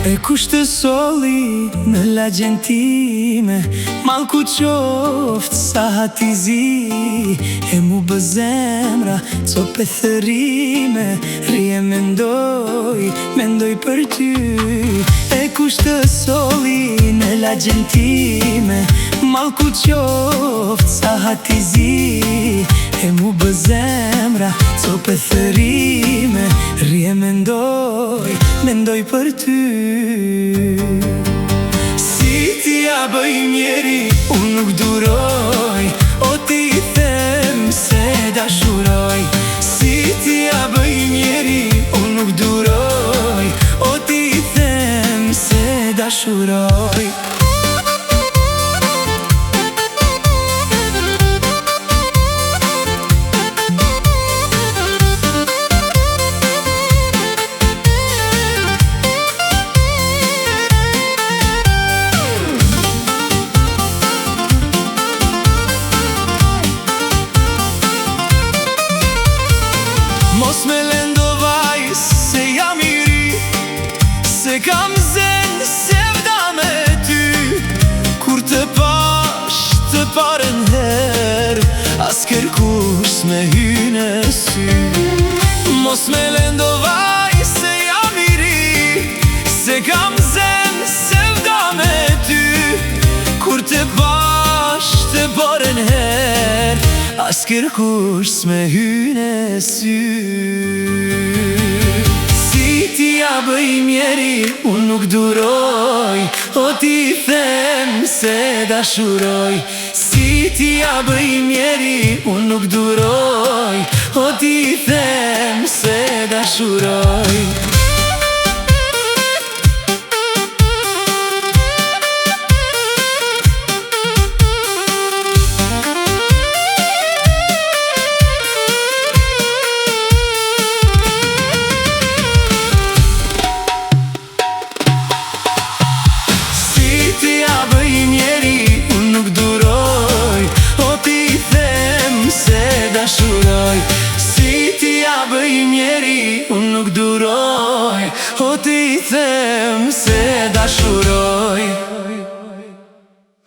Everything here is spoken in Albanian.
E kush të soli në lagjen time, mal ku qoft sa hati zi, e mu bë zemra co pethërime, rje mendoj për ty. E kush të soli në lagjen time, mal ku qoft sa hati zi, e mu bë zemra co pethërime, rje mendoj për ty. Si ti ja bëj mjeri, unë nuk duroj, o ti them se dashuroj. Si ti ja bëj mjeri, unë nuk duroj, o ti them se dashuroj. Mos me lendovaj se jam i ri, se kam zen se vda me ty. Kur të pash të parën her, as kërkush me hyne sy. Mos me lendovaj se jam i ri, se kam zen se vda me ty. Kur të pash të parën her, as kërkush me hyne sy. Si ti ja bëj mjeri, unë nuk duroj, o ti them se dashuroj. Si ti ja bëj mjeri, unë nuk duroj, o ti them se dashuroj. Si ti ja bëj mjeri, unë nuk duroj, o ti them se dashuroj.